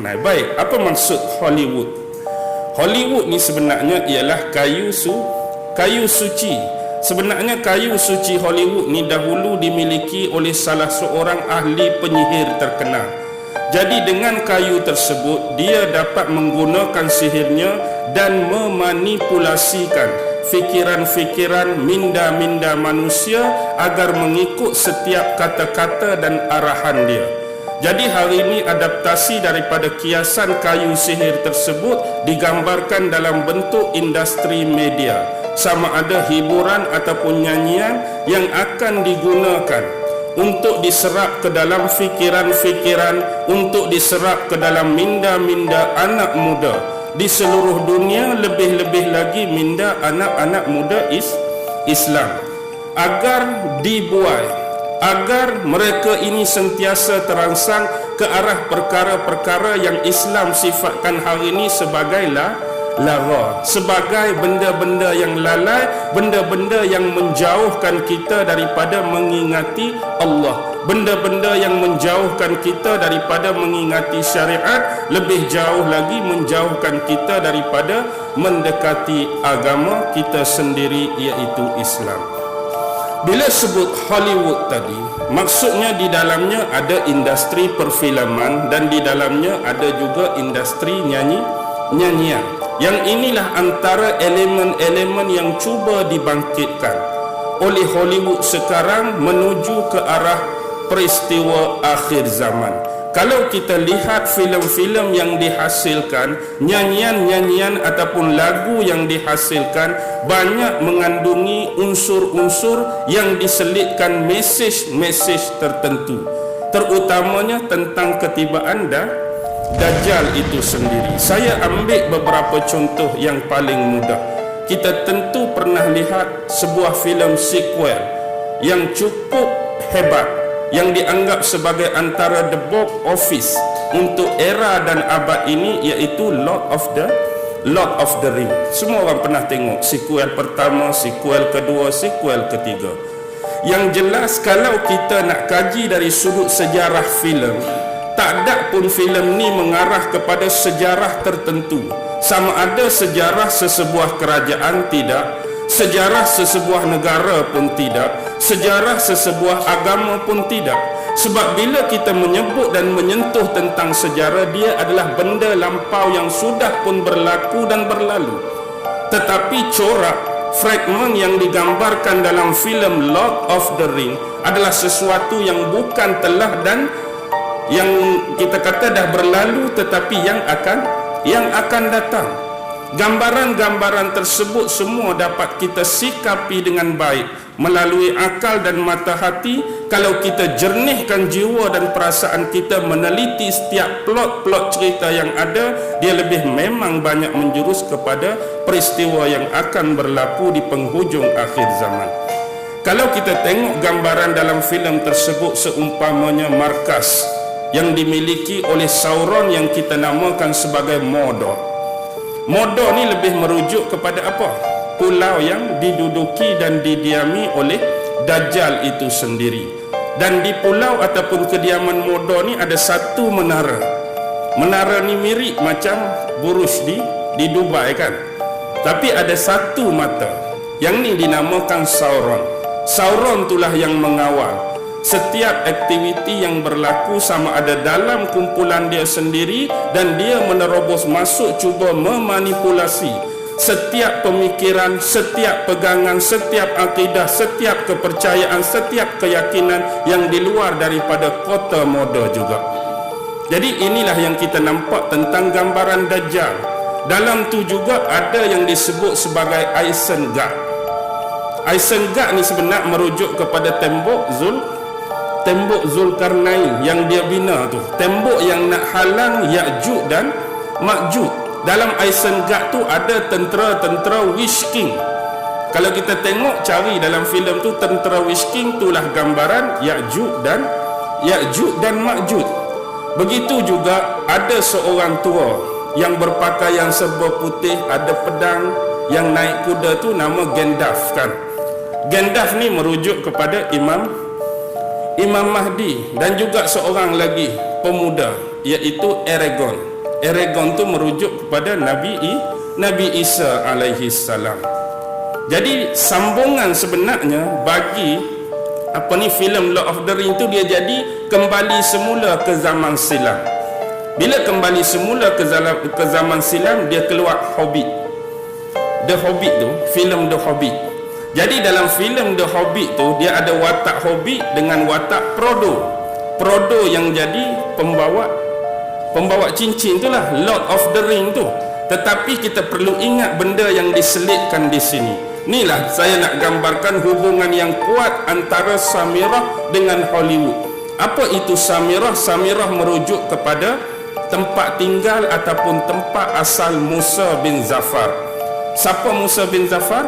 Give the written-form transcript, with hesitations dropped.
kenal. Baik, apa maksud Hollywood? Hollywood ni sebenarnya ialah kayu suci. Sebenarnya kayu suci Hollywood ni dahulu dimiliki oleh salah seorang ahli penyihir terkenal. Jadi dengan kayu tersebut dia dapat menggunakan sihirnya dan memanipulasikan fikiran-fikiran minda-minda manusia agar mengikut setiap kata-kata dan arahan dia. Jadi hari ini adaptasi daripada kiasan kayu sihir tersebut digambarkan dalam bentuk industri media, sama ada hiburan ataupun nyanyian yang akan digunakan untuk diserap ke dalam fikiran-fikiran, untuk diserap ke dalam minda-minda anak muda di seluruh dunia, lebih-lebih lagi minda anak-anak muda Islam, agar dibuai, agar mereka ini sentiasa terangsang ke arah perkara-perkara yang Islam sifatkan hari ini sebagai lara, sebagai benda-benda yang lalai, benda-benda yang menjauhkan kita daripada mengingati Allah, benda-benda yang menjauhkan kita daripada mengingati syariat, lebih jauh lagi menjauhkan kita daripada mendekati agama kita sendiri, iaitu Islam. Bila sebut Hollywood tadi, maksudnya di dalamnya ada industri perfilman dan di dalamnya ada juga industri nyanyian. Yang inilah antara elemen-elemen yang cuba dibangkitkan oleh Hollywood sekarang menuju ke arah peristiwa akhir zaman. Kalau kita lihat filem-filem yang dihasilkan, nyanyian-nyanyian ataupun lagu yang dihasilkan, banyak mengandungi unsur-unsur yang diselitkan mesej-mesej tertentu, terutamanya tentang ketibaan Dajjal itu sendiri. Saya ambil beberapa contoh yang paling mudah. Kita tentu pernah lihat sebuah filem sequel yang cukup hebat, yang dianggap sebagai antara the box office untuk era dan abad ini, iaitu Lord of the Ring. Semua orang pernah tengok sequel pertama, sequel kedua, sequel ketiga. Yang jelas kalau kita nak kaji dari sudut sejarah filem, tak ada pun filem ni mengarah kepada sejarah tertentu. Sama ada sejarah sesebuah kerajaan tidak, sejarah sesebuah negara pun tidak, sejarah sesebuah agama pun tidak. Sebab bila kita menyebut dan menyentuh tentang sejarah, dia adalah benda lampau yang sudah pun berlaku dan berlalu. Tetapi corak, fragmen yang digambarkan dalam filem Lord of the Ring adalah sesuatu yang bukan telah dan yang kita kata dah berlalu, tetapi yang akan datang. Gambaran-gambaran tersebut semua dapat kita sikapi dengan baik melalui akal dan mata hati. Kalau kita jernihkan jiwa dan perasaan kita meneliti setiap plot-plot cerita yang ada, dia lebih memang banyak menjurus kepada peristiwa yang akan berlaku di penghujung akhir zaman. Kalau kita tengok gambaran dalam filem tersebut, seumpamanya markas yang dimiliki oleh Sauron yang kita namakan sebagai Mordor. Mordor ni lebih merujuk kepada apa? Pulau yang diduduki dan didiami oleh Dajjal itu sendiri. Dan di pulau ataupun kediaman Mordor ni ada satu menara. Menara ni mirip macam Burj di Dubai kan? Tapi ada satu mata. Yang ni dinamakan Sauron. Sauron itulah yang mengawal setiap aktiviti yang berlaku, sama ada dalam kumpulan dia sendiri, dan dia menerobos masuk cuba memanipulasi setiap pemikiran, setiap pegangan, setiap akidah, setiap kepercayaan, setiap keyakinan yang di luar daripada kota Mordor juga. Jadi inilah yang kita nampak tentang gambaran Dajjal. Dalam tu juga ada yang disebut sebagai Isengard. Isengard ni sebenarnya merujuk kepada tembok Zulkarnain yang dia bina tu, tembok yang nak halang Ya'juj dan Ma'juj. Dalam Isengard tu ada tentera-tentera Witch King. Kalau kita tengok cari dalam filem tu, tentera Witch King itulah gambaran Ya'juj dan Ma'juj. Begitu juga ada seorang tua yang berpakaian serba putih, ada pedang, yang naik kuda tu nama Gandalf kan. Gandalf ni merujuk kepada Imam Mahdi, dan juga seorang lagi pemuda iaitu Aragorn. Aragorn tu merujuk kepada Nabi Isa alaihi salam. Jadi sambungan sebenarnya bagi filem Lord of the Ring tu, dia jadi kembali semula ke zaman silam. Bila kembali semula ke zaman silam, dia keluar Hobbit. The Hobbit tu, filem The Hobbit. Jadi dalam filem The Hobbit tu, dia ada watak Hobbit dengan watak Frodo yang jadi pembawa cincin itulah Lord of the Ring tu. Tetapi kita perlu ingat benda yang diselitkan di sini. Inilah saya nak gambarkan hubungan yang kuat antara Samirah dengan Hollywood. Apa itu Samirah? Samirah merujuk kepada tempat tinggal ataupun tempat asal Musa bin Zafar. Siapa Musa bin Zafar?